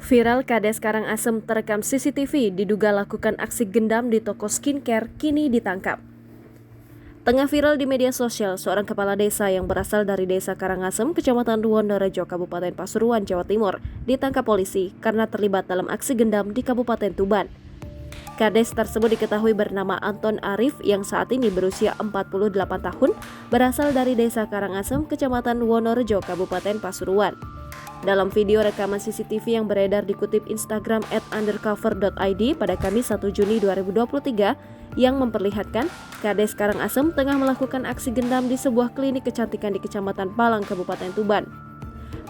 Viral Kades Karangasem terekam CCTV diduga lakukan aksi gendam di toko skincare kini ditangkap. Tengah viral di media sosial, seorang kepala desa yang berasal dari Desa Karangasem, Kecamatan Wonorejo, Kabupaten Pasuruan, Jawa Timur, ditangkap polisi karena terlibat dalam aksi gendam di Kabupaten Tuban. Kades tersebut diketahui bernama Anton Arif yang saat ini berusia 48 tahun, berasal dari Desa Karangasem, Kecamatan Wonorejo, Kabupaten Pasuruan. Dalam video rekaman CCTV yang beredar dikutip Instagram @undercover.id pada Kamis 1 Juni 2023 yang memperlihatkan Kades Karangasem tengah melakukan aksi gendam di sebuah klinik kecantikan di Kecamatan Palang, Kabupaten Tuban.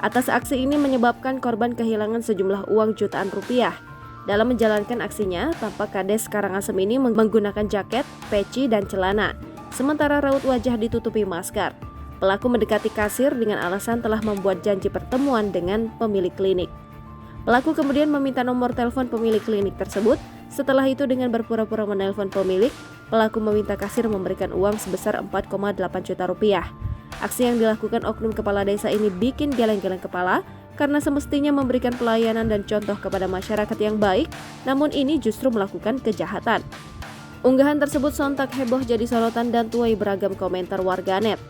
Atas aksi ini menyebabkan korban kehilangan sejumlah uang jutaan rupiah. Dalam menjalankan aksinya, tampak Kades Karangasem ini menggunakan jaket, peci, dan celana, sementara raut wajah ditutupi masker. Pelaku mendekati kasir dengan alasan telah membuat janji pertemuan dengan pemilik klinik. Pelaku kemudian meminta nomor telepon pemilik klinik tersebut. Setelah itu dengan berpura-pura menelpon pemilik, pelaku meminta kasir memberikan uang sebesar 4,8 juta rupiah. Aksi yang dilakukan oknum kepala desa ini bikin geleng-geleng kepala karena semestinya memberikan pelayanan dan contoh kepada masyarakat yang baik, namun ini justru melakukan kejahatan. Unggahan tersebut sontak heboh jadi sorotan dan tuai beragam komentar warganet.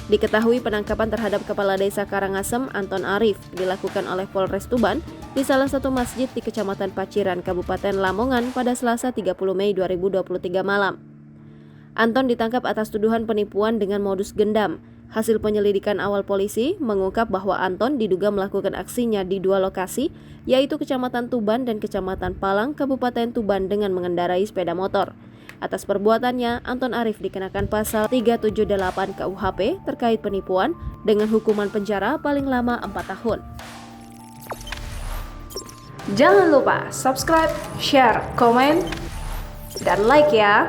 Diketahui penangkapan terhadap Kepala Desa Karangasem Anton Arif dilakukan oleh Polres Tuban di salah satu masjid di Kecamatan Paciran, Kabupaten Lamongan pada Selasa 30 Mei 2023 malam. Anton ditangkap atas tuduhan penipuan dengan modus gendam. Hasil penyelidikan awal polisi mengungkap bahwa Anton diduga melakukan aksinya di dua lokasi, yaitu Kecamatan Tuban dan Kecamatan Palang, Kabupaten Tuban dengan mengendarai sepeda motor. Atas perbuatannya, Anton Arif dikenakan pasal 378 KUHP terkait penipuan dengan hukuman penjara paling lama 4 tahun. Jangan lupa subscribe, share, komen, dan like ya!